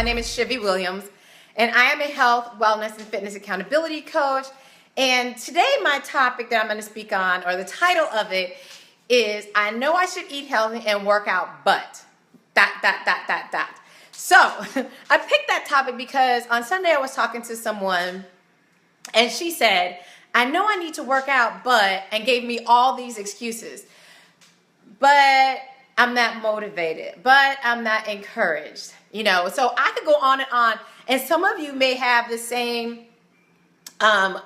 name is Shivy Williams, and I am a health, wellness, and fitness accountability coach. And today my topic that I'm going to speak on, or the title of it, is I know I should eat healthy and work out, but ... So I picked that topic because on Sunday I was talking to someone, and she said, I know I need to work out, but, and gave me all these excuses. But I'm not motivated, but I'm not encouraged, so I could go on, and some of you may have the same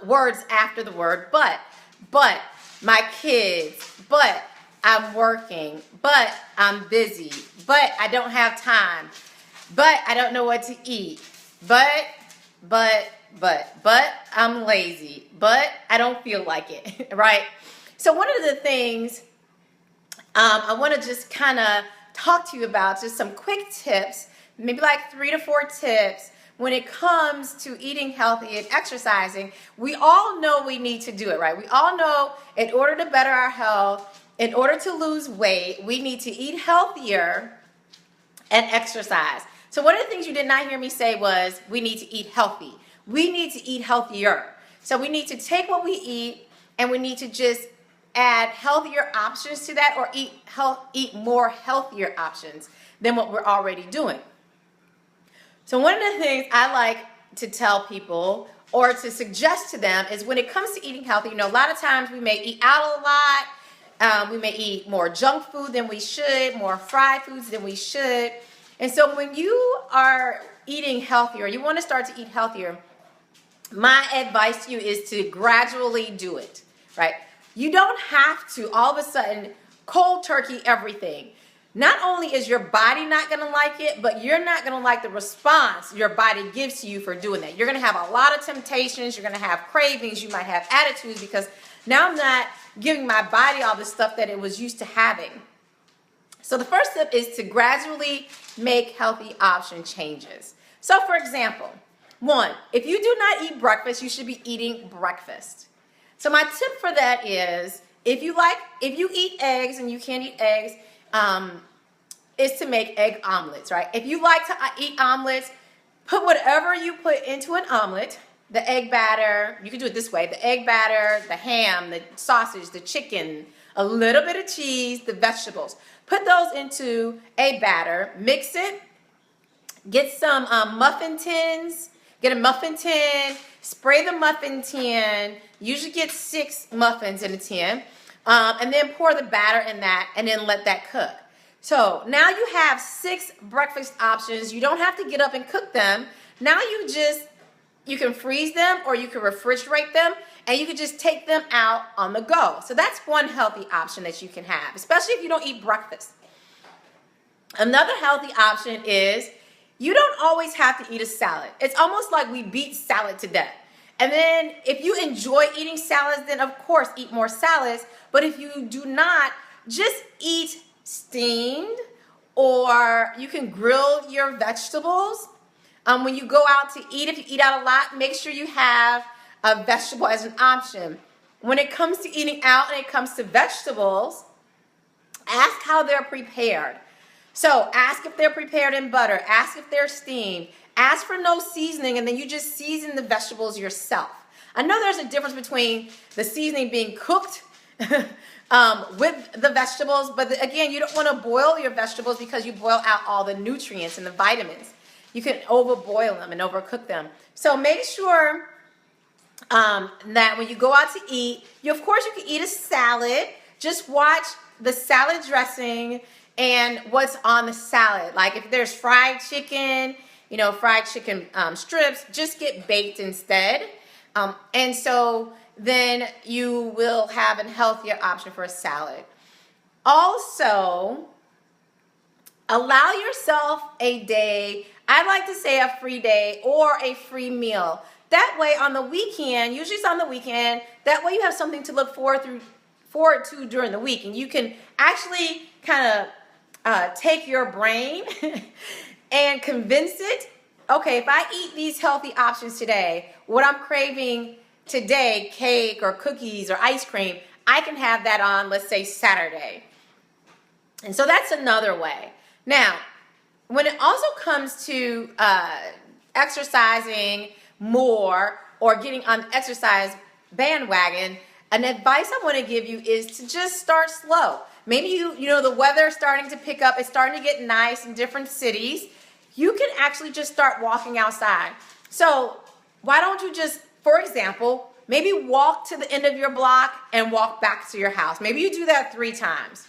words after the word, but my kids, but I'm working, but I'm busy, but I don't have time, but I don't know what to eat, but I'm lazy, but I don't feel like it, right? So one of the things I want to just kind of talk to you about, just some quick tips, maybe like 3 to 4 tips when it comes to eating healthy and exercising. We all know we need to do it, right? We all know in order to better our health, in order to lose weight, we need to eat healthier and exercise. So one of the things you did not hear me say was we need to eat healthy. We need to eat healthier. So we need to take what we eat and we need to just add healthier options to that, or eat more healthier options than what we're already doing. So one of the things I like to tell people or to suggest to them is when it comes to eating healthy, a lot of times we may eat out a lot. We may eat more junk food than we should, more fried foods than we should. And so when you are eating healthier, you want to start to eat healthier, my advice to you is to gradually do it, right? You don't have to all of a sudden cold turkey everything. Not only is your body not going to like it, but you're not going to like the response your body gives to you for doing that. You're going to have a lot of temptations. You're going to have cravings. You might have attitudes because now I'm not giving my body all the stuff that it was used to having. So the first step is to gradually make healthy option changes. So for example, 1, if you do not eat breakfast, you should be eating breakfast. So my tip for that is, if you eat eggs and you can't eat eggs, is to make egg omelets, right? If you like to eat omelets, put whatever you put into an omelet, the egg batter, you can do it this way, the egg batter, the ham, the sausage, the chicken, a little bit of cheese, the vegetables. Put those into a batter, mix it, get some muffin tins, get a muffin tin, spray the muffin tin, usually get 6 muffins in a tin, and then pour the batter in that and then let that cook. So now you have 6 breakfast options. You don't have to get up and cook them. Now you can freeze them or you can refrigerate them, and you can just take them out on the go. So that's one healthy option that you can have, especially if you don't eat breakfast. Another healthy option is you don't always have to eat a salad. It's almost like we beat salad to death. And then if you enjoy eating salads, then of course eat more salads. But if you do not, just eat steamed, or you can grill your vegetables. When you go out to eat, if you eat out a lot, make sure you have a vegetable as an option. When it comes to eating out and it comes to vegetables, ask how they're prepared. So ask if they're prepared in butter. Ask if they're steamed. Ask for no seasoning, and then you just season the vegetables yourself. I know there's a difference between the seasoning being cooked with the vegetables, but again, you don't want to boil your vegetables because you boil out all the nutrients and the vitamins. You can overboil them and overcook them. So make sure that when you go out to eat, of course you can eat a salad. Just watch the salad dressing and what's on the salad. Like if there's fried chicken, strips, just get baked instead. And so then you will have a healthier option for a salad. Also, allow yourself a day, I like to say a free day or a free meal. That way on the weekend, usually it's on the weekend, that way you have something to look forward to during the week. And you can actually kind of take your brain and convince it, okay, if I eat these healthy options today, what I'm craving today, cake or cookies or ice cream, I can have that on, let's say, Saturday. And so that's another way. Now, when it also comes to exercising more or getting on the exercise bandwagon, an advice I want to give you is to just start slow. Maybe you know the weather is starting to pick up. It's starting to get nice in different cities. You can actually just start walking outside. So why don't you just, for example, maybe walk to the end of your block and walk back to your house. Maybe you do that 3 times.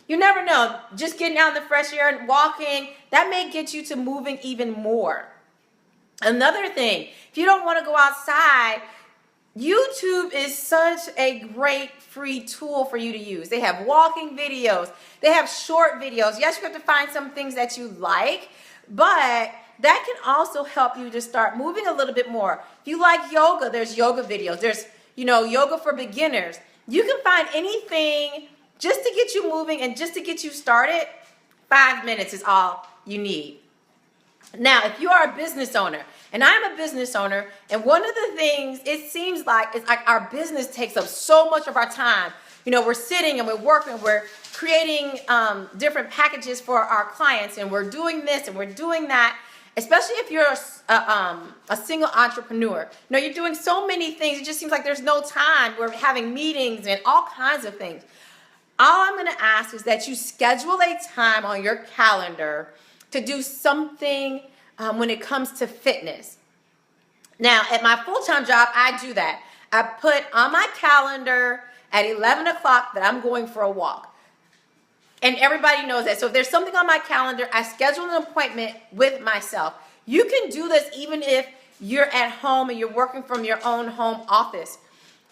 You never know. Just getting out in the fresh air and walking, that may get you to moving even more. Another thing, if you don't want to go outside, YouTube is such a great free tool for you to use. They have walking videos. They have short videos. Yes, you have to find some things that you like, but that can also help you to start moving a little bit more. If you like yoga, there's yoga videos. There's, yoga for beginners. You can find anything just to get you moving and just to get you started. 5 minutes is all you need. Now, if you are a business owner, and I'm a business owner, and one of the things it seems like is like our business takes up so much of our time. We're sitting and we're working, we're creating different packages for our clients, and we're doing this and we're doing that. Especially if you're a single entrepreneur. You're doing so many things. It just seems like there's no time. We're having meetings and all kinds of things. All I'm going to ask is that you schedule a time on your calendar to do something when it comes to fitness. Now, at my full-time job, I do that. I put on my calendar at 11 o'clock that I'm going for a walk. And everybody knows that. So if there's something on my calendar, I schedule an appointment with myself. You can do this even if you're at home and you're working from your own home office.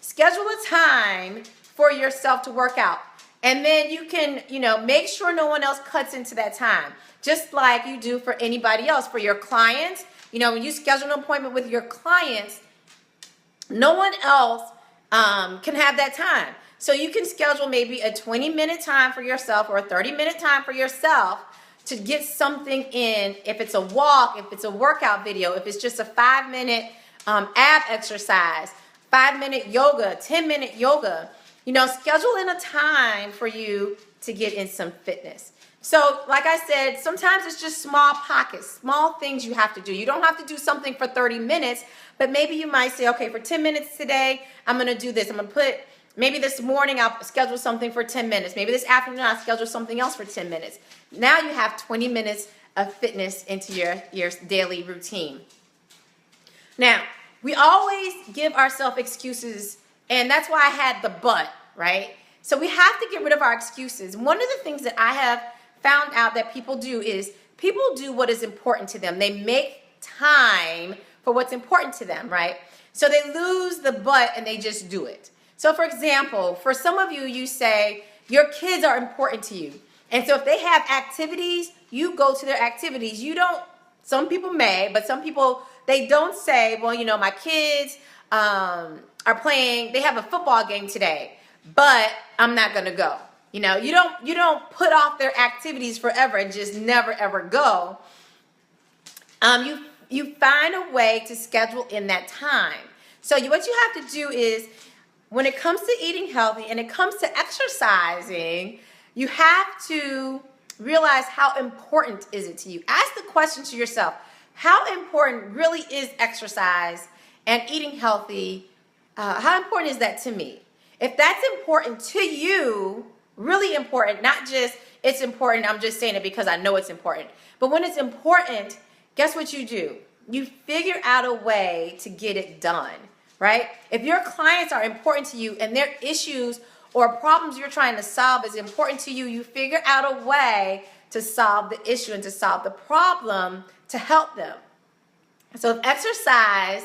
Schedule a time for yourself to work out. And then you can, make sure no one else cuts into that time. Just like you do for anybody else. For your clients, when you schedule an appointment with your clients, no one else can have that time. So you can schedule maybe a 20-minute time for yourself or a 30-minute time for yourself to get something in. If it's a walk, if it's a workout video, if it's just a 5-minute ab exercise, 5-minute yoga, 10-minute yoga, schedule in a time for you to get in some fitness. So like I said, sometimes it's just small pockets, small things you have to do. You don't have to do something for 30 minutes, but maybe you might say, okay, for 10 minutes today, I'm going to do this. I'm going to put, maybe this morning I'll schedule something for 10 minutes. Maybe this afternoon I'll schedule something else for 10 minutes. Now you have 20 minutes of fitness into your daily routine. Now, we always give ourselves excuses, and that's why I had the but, right? So we have to get rid of our excuses. One of the things that I have found out that people do is people do what is important to them. They make time for what's important to them, right? So they lose the but and they just do it. So for example, for some of you, you say your kids are important to you. And so if they have activities, you go to their activities. You don't, some people may, but some people, they don't say, well, my kids are playing, they have a football game today, but I'm not going to go. You don't put off their activities forever and just never ever go. You find a way to schedule in that time. So what you have to do is, when it comes to eating healthy and it comes to exercising, you have to realize how important is it to you. Ask the question to yourself, how important really is exercise and eating healthy? How important is that to me? If that's important to you, really important, not just it's important, I'm just saying it because I know it's important. But when it's important, guess what you do? You figure out a way to get it done, right? If your clients are important to you and their issues or problems you're trying to solve is important to you, you figure out a way to solve the issue and to solve the problem to help them. So if exercise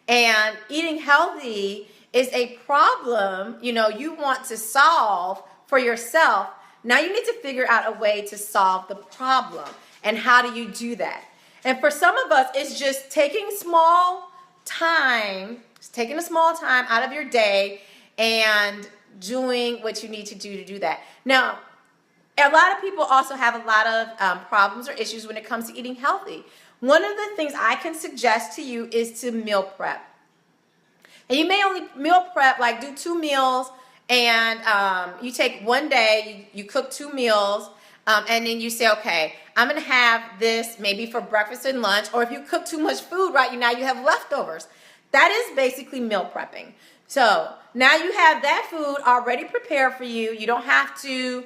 and eating healthy is a problem, you want to solve for yourself, now you need to figure out a way to solve the problem. And how do you do that? And for some of us, it's just taking a small time out of your day and doing what you need to do that. Now, a lot of people also have a lot of problems or issues when it comes to eating healthy. One of the things I can suggest to you is to meal prep. And you may only meal prep, like do 2 meals, and you take one day, you cook 2 meals, and then you say, okay, I'm going to have this maybe for breakfast and lunch, or if you cook too much food, right, now you have leftovers. That is basically meal prepping. So now you have that food already prepared for you. You don't have to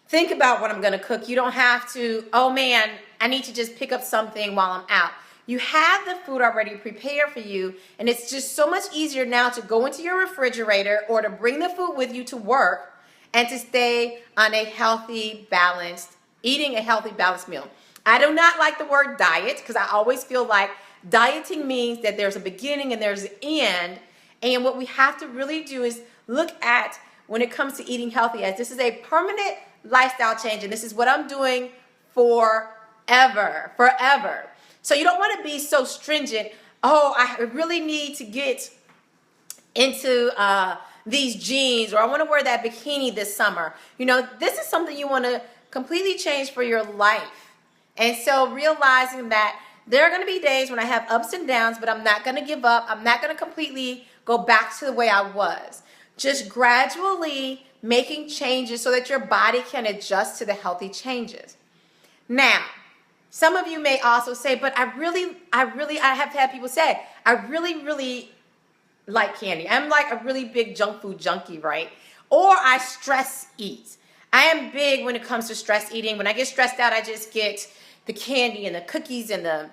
think about what I'm going to cook. You don't have to, oh man, I need to just pick up something while I'm out. You have the food already prepared for you, and it's just so much easier now to go into your refrigerator or to bring the food with you to work and to stay on a healthy, balanced, eating a healthy, balanced meal. I do not like the word diet because I always feel like dieting means that there's a beginning and there's an end. And what we have to really do is look at, when it comes to eating healthy, as this is a permanent lifestyle change, and this is what I'm doing forever. So you don't want to be so stringent. Oh, I really need to get into these jeans, or I want to wear that bikini this summer. You know, this is something you want to completely change for your life. And so realizing that there are going to be days when I have ups and downs, but I'm not going to give up. I'm not going to completely go back to the way I was. Just gradually making changes so that your body can adjust to the healthy changes. Now, some of you may also say, but I have had people say, I really like candy. I'm like a really big junk food junkie, right? Or I stress eat. I am big when it comes to stress eating. When I get stressed out, I just get the candy and the cookies and the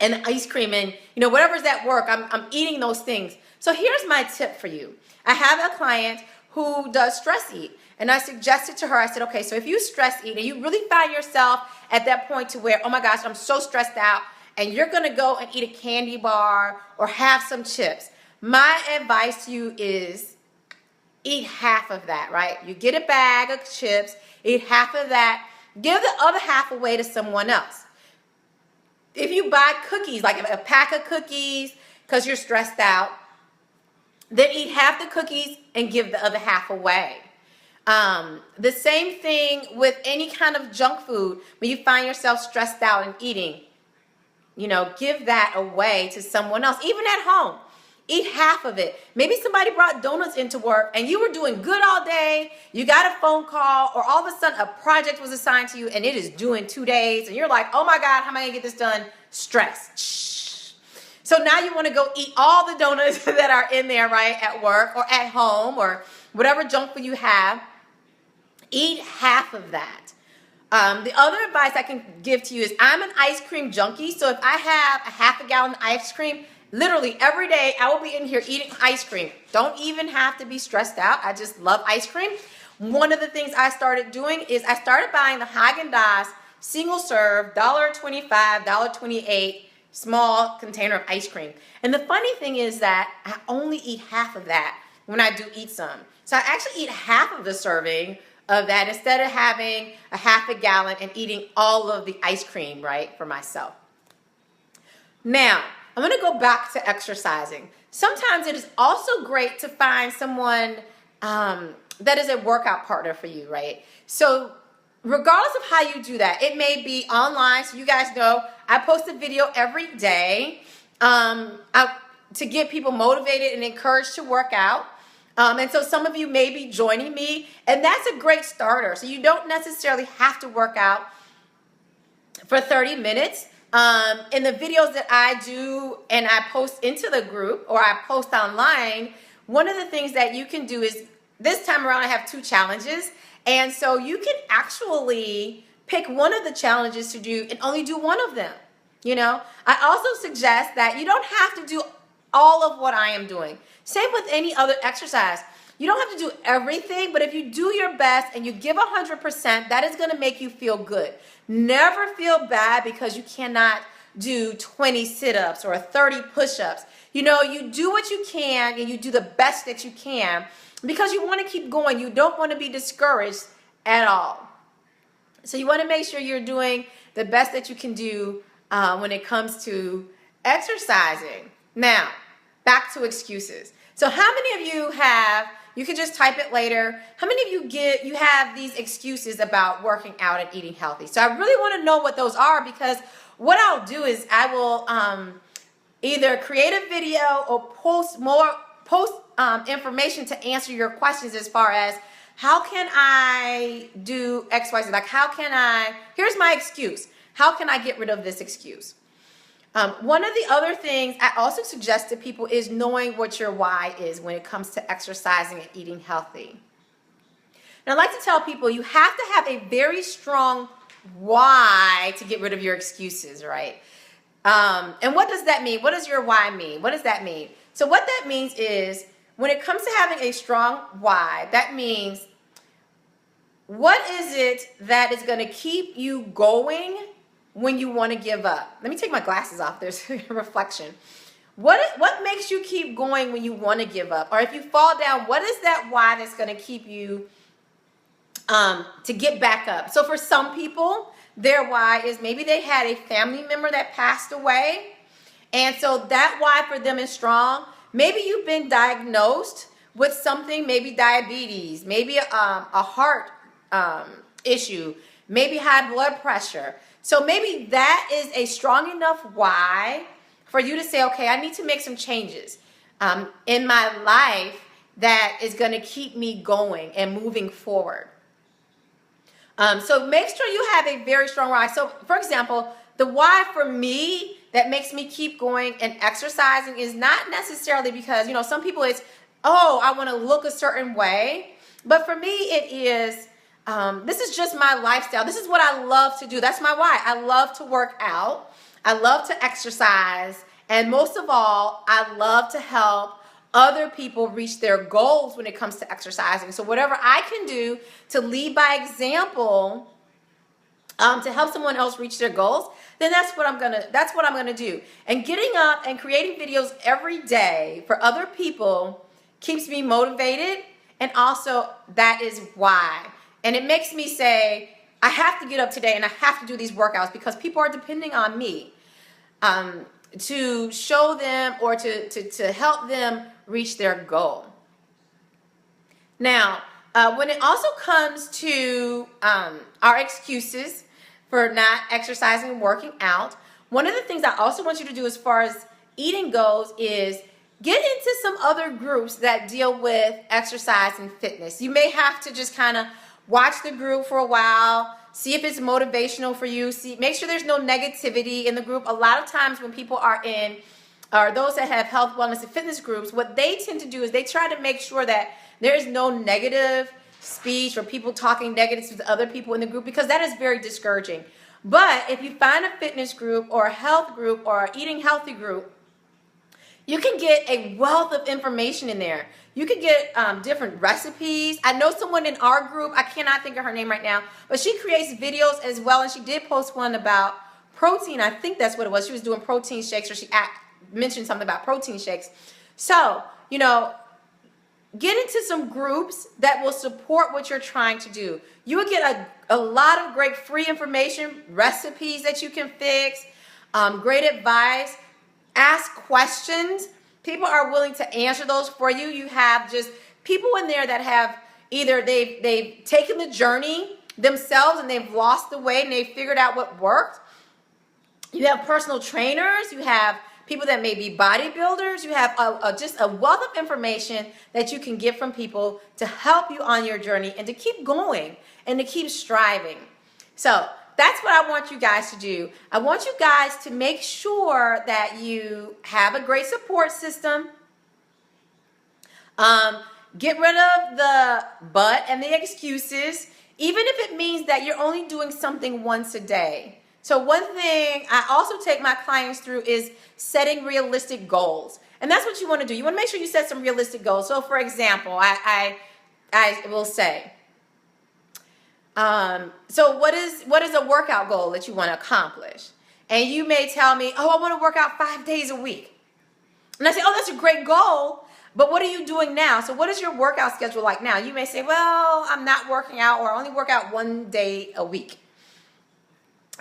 ice cream and, you know, whatever's at work, I'm eating those things. So here's my tip for you. I have a client who does stress eat, and I suggested to her, I said, okay, so if you stress eat and you really find yourself at that point to where, oh my gosh, I'm so stressed out, and you're going to go and eat a candy bar or have some chips, my advice to you is eat half of that, right? You get a bag of chips, eat half of that, give the other half away to someone else. If you buy cookies, like a pack of cookies because you're stressed out, then eat half the cookies and give the other half away. The same thing with any kind of junk food. When you find yourself stressed out and eating, you know, give that away to someone else, even at home. Eat half of it. Maybe somebody brought donuts into work and you were doing good all day. You got a phone call, or all of a sudden a project was assigned to you and it is due in 2 days. And you're like, oh my God, how am I going to get this done? Stress. So now you want to go eat all the donuts that are in there, right, at work or at home or whatever junk food you have. Eat half of that. The other advice I can give to you is, I'm an ice cream junkie. So if I have a half a gallon of ice cream, literally every day I will be in here eating ice cream. Don't even have to be stressed out. I just love ice cream. One of the things I started doing is I started buying the Haagen-Dazs single serve, $1.25, $1.28 small container of ice cream. And the funny thing is that I only eat half of that when I do eat some. So I actually eat half of the serving of that instead of having a half a gallon and eating all of the ice cream, right, for myself. Now, I'm going to go back to exercising. Sometimes it is also great to find someone that is a workout partner for you, right? So regardless of how you do that, it may be online. So you guys know I post a video every day to get people motivated and encouraged to work out. And so some of you may be joining me, and that's a great starter. So you don't necessarily have to work out for 30 minutes. In the videos that I do and I post into the group or I post online, one of the things that you can do is, this time around I have 2 challenges. And so you can actually pick one of the challenges to do and only do one of them. You know, I also suggest that you don't have to do all of what I am doing. Same with any other exercise. You don't have to do everything, but if you do your best and you give 100%, that is going to make you feel good. Never feel bad because you cannot do 20 sit-ups or 30 push-ups. You know, you do what you can and you do the best that you can because you want to keep going. You don't want to be discouraged at all. So you want to make sure you're doing the best that you can do when it comes to exercising. Now, back to excuses. So how many of you have, you can just type it later, how many of you have these excuses about working out and eating healthy? So I really want to know what those are, because what I'll do is I will either create a video or post information to answer your questions as far as how can I do X, Y, Z? Like, here's my excuse. How can I get rid of this excuse? One of the other things I also suggest to people is knowing what your why is when it comes to exercising and eating healthy. And I like to tell people you have to have a very strong why to get rid of your excuses, right? And what does that mean? What does your why mean? What does that mean? So what that means is when it comes to having a strong why, that means what is it that is going to keep you going when you want to give up? Let me take my glasses off. There's a reflection. What makes you keep going when you want to give up? Or if you fall down, what is that why that's going to keep you to get back up? So for some people, their why is maybe they had a family member that passed away. And so that why for them is strong. Maybe you've been diagnosed with something, maybe diabetes, maybe a heart issue, maybe high blood pressure. So maybe that is a strong enough why for you to say, okay, I need to make some changes in my life that is going to keep me going and moving forward. So make sure you have a very strong why. So for example, the why for me that makes me keep going and exercising is not necessarily because, some people it's, oh, I want to look a certain way. But for me, it is, this is just my lifestyle. This is what I love to do. That's my why. I love to work out. I love to exercise. And most of all, I love to help other people reach their goals when it comes to exercising. So whatever I can do to lead by example, to help someone else reach their goals, then that's what I'm gonna do. And getting up and creating videos every day for other people keeps me motivated, and also that is why. And it makes me say, I have to get up today and I have to do these workouts because people are depending on me to show them or to help them reach their goal. Now, when it also comes to our excuses for not exercising and working out, one of the things I also want you to do as far as eating goes is get into some other groups that deal with exercise and fitness. You may have to just kind of watch the group for a while, see if it's motivational for you. Make sure there's no negativity in the group. A lot of times when people are in, or those that have health, wellness, and fitness groups, what they tend to do is they try to make sure that there is no negative speech or people talking negative to other people in the group, because that is very discouraging. But if you find a fitness group or a health group or an eating healthy group, you can get a wealth of information in there. You can get different recipes. I know someone in our group, I cannot think of her name right now, but she creates videos as well, and she did post one about protein. I think that's what it was. She was doing protein shakes, or she mentioned something about protein shakes. So, get into some groups that will support what you're trying to do. You will get a lot of great free information, recipes that you can fix, great advice. Ask questions. People are willing to answer those for you. You have just people in there that have either they've taken the journey themselves and they've lost the weight and they've figured out what worked. You have personal trainers. You have people that may be bodybuilders. You have just a wealth of information that you can get from people to help you on your journey and to keep going and to keep striving. So that's what I want you guys to do. I want you guys to make sure that you have a great support system. Get rid of the but and the excuses, even if it means that you're only doing something once a day. So one thing I also take my clients through is setting realistic goals. And that's what you want to do. You want to make sure you set some realistic goals. So for example, I will say, so what is a workout goal that you want to accomplish? And you may tell me, oh, I want to work out 5 days a week. And I say, oh, that's a great goal, but what are you doing now? So what is your workout schedule like now? You may say, well, I'm not working out, or I only work out 1 day a week.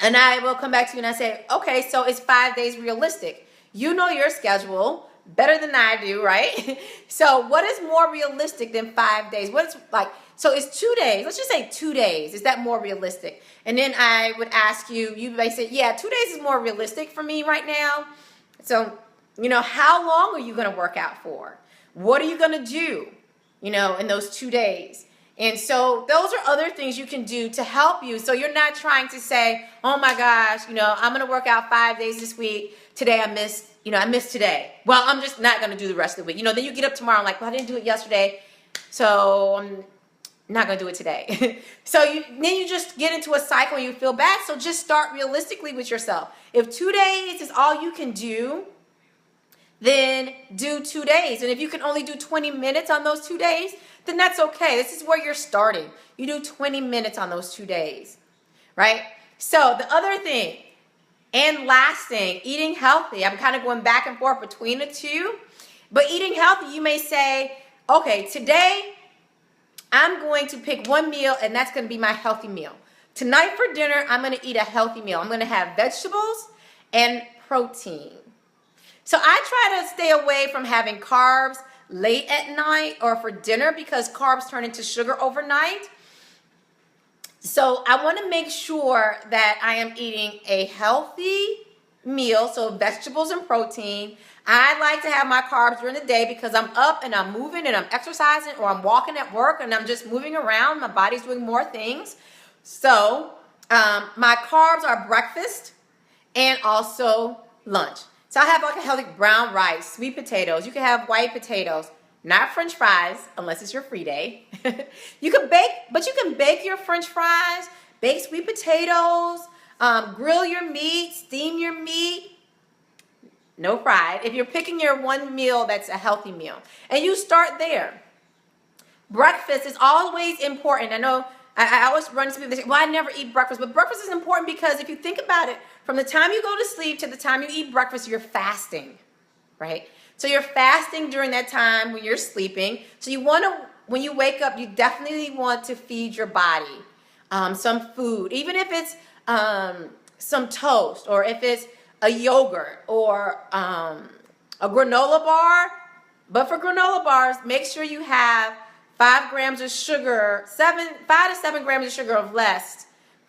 And I will come back to you and I say, okay, so is 5 days realistic? You know your schedule better than I do, right? So what is more realistic than 5 days? What is like, so it's 2 days. Let's just say 2 days. Is that more realistic? And then I would ask you, you may say, yeah, 2 days is more realistic for me right now. So, how long are you going to work out for? What are you going to do, in those 2 days? And so those are other things you can do to help you. So you're not trying to say, oh my gosh, I'm going to work out 5 days this week. Today I missed today. Well, I'm just not going to do the rest of the week. Then you get up tomorrow and like, well, I didn't do it yesterday. So I'm not going to do it today. So then you just get into a cycle and you feel bad. So just start realistically with yourself. If 2 days is all you can do, then do 2 days. And if you can only do 20 minutes on those 2 days, then that's okay. This is where you're starting. You do 20 minutes on those 2 days, right? So the other thing, and last thing, eating healthy. I'm kind of going back and forth between the two. But eating healthy, you may say, okay, today I'm going to pick one meal and that's going to be my healthy meal. Tonight for dinner, I'm going to eat a healthy meal. I'm going to have vegetables and protein. So I try to stay away from having carbs late at night or for dinner because carbs turn into sugar overnight. So I want to make sure that I am eating a healthy meal, so vegetables and protein. I like to have my carbs during the day because I'm up and I'm moving and I'm exercising or I'm walking at work and I'm just moving around. My body's doing more things. So my carbs are breakfast and also lunch. So I have like a healthy brown rice, sweet potatoes. You can have white potatoes, not French fries, unless it's your free day. You can bake your French fries, bake sweet potatoes, grill your meat, steam your meat. No fried. If you're picking your one meal, that's a healthy meal. And you start there. Breakfast is always important. I know I always run into people that say, well, I never eat breakfast. But breakfast is important because if you think about it, from the time you go to sleep to the time you eat breakfast, you're fasting, right? So you're fasting during that time when you're sleeping. So you want to, when you wake up, you definitely want to feed your body some food, even if it's some toast or if it's a yogurt or a granola bar. But for granola bars, make sure you have 5 grams of sugar, 5 to 7 grams of sugar or less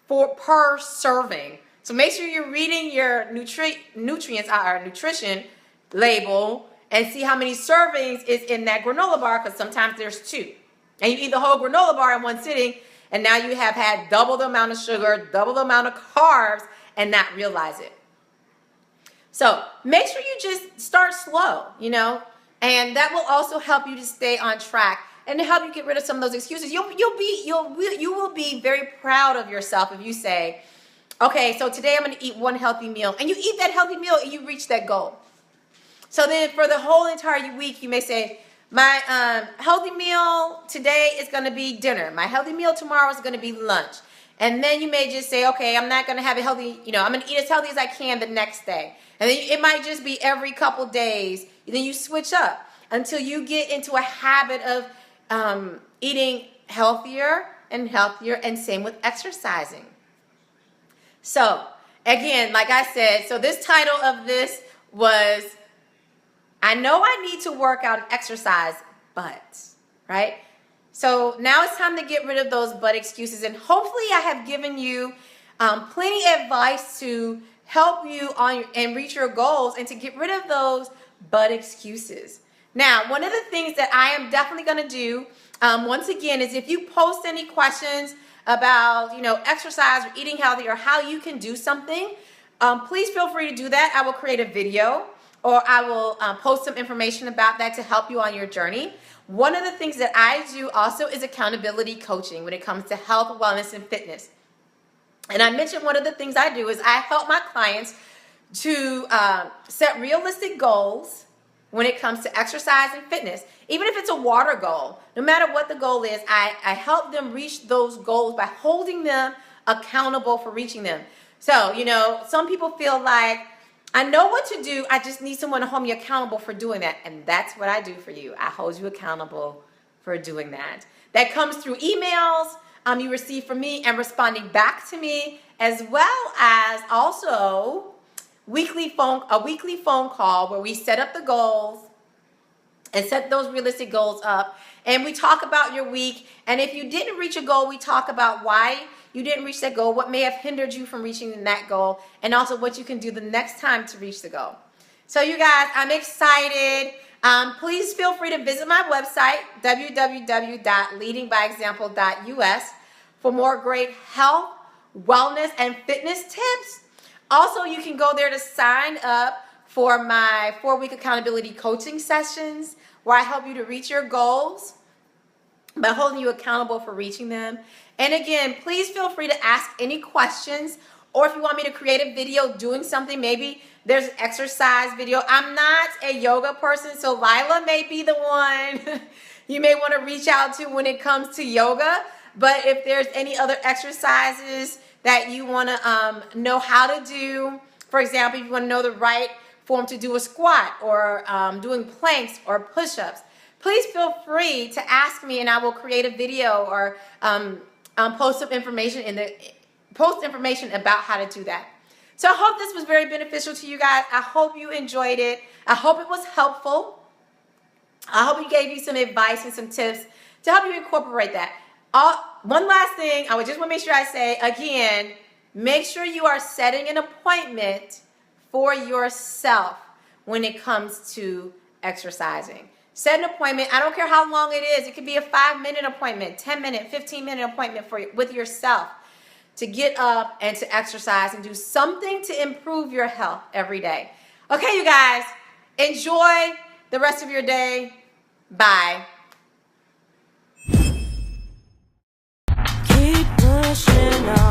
per serving. So make sure you're reading your nutrition label and see how many servings is in that granola bar, because sometimes there's 2. And you eat the whole granola bar in one sitting, and now you have had double the amount of sugar, double the amount of carbs, and not realize it. So make sure you just start slow, and that will also help you to stay on track and to help you get rid of some of those excuses. You will be very proud of yourself if you say, okay, so today I'm going to eat one healthy meal, and you eat that healthy meal and you reach that goal. So then for the whole entire week, you may say, my healthy meal today is going to be dinner. My healthy meal tomorrow is going to be lunch. And then you may just say, okay, I'm not going to have a healthy, I'm going to eat as healthy as I can the next day. And then it might just be every couple days. Then you switch up until you get into a habit of eating healthier, and same with exercising. So again, like I said, so this title of this was, I know I need to work out and exercise, but, right? So now it's time to get rid of those but excuses. And hopefully I have given you plenty of advice to help you and reach your goals and to get rid of those but excuses. Now, one of the things that I am definitely going to do, once again, is if you post any questions about, exercise or eating healthy or how you can do something, please feel free to do that. I will create a video or I will post some information about that to help you on your journey. One of the things that I do also is accountability coaching when it comes to health, wellness, and fitness. And I mentioned one of the things I do is I help my clients to set realistic goals when it comes to exercise and fitness. Even if it's a water goal, no matter what the goal is, I help them reach those goals by holding them accountable for reaching them. So, some people feel like, I know what to do, I just need someone to hold me accountable for doing that. And that's what I do for you. I hold you accountable for doing that. That comes through emails you receive from me and responding back to me, as well as also a weekly phone call where we set up the goals and set those realistic goals up. And we talk about your week. And if you didn't reach a goal, we talk about why you didn't reach that goal, what may have hindered you from reaching that goal, and also what you can do the next time to reach the goal. So you guys, I'm excited. Please feel free to visit my website, www.leadingbyexample.us, for more great health, wellness, and fitness tips. Also, you can go there to sign up for my 4-week accountability coaching sessions, where I help you to reach your goals by holding you accountable for reaching them. And again, please feel free to ask any questions, or if you want me to create a video doing something, maybe there's an exercise video. I'm not a yoga person, so Lila may be the one you may want to reach out to when it comes to yoga. But if there's any other exercises that you want to know how to do, for example, if you want to know the right form to do a squat, or doing planks or push-ups, please feel free to ask me, and I will create a video or post information about how to do that. So I hope this was very beneficial to you guys. I hope you enjoyed it. I hope it was helpful. I hope it gave you some advice and some tips to help you incorporate that. One last thing, I just want to make sure I say again, make sure you are setting an appointment for yourself when it comes to exercising. Set an appointment. I don't care how long it is. It could be a 5-minute appointment, 10-minute, 15-minute appointment with yourself to get up and to exercise and do something to improve your health every day. Okay, you guys, enjoy the rest of your day. Bye. Keep pushing on.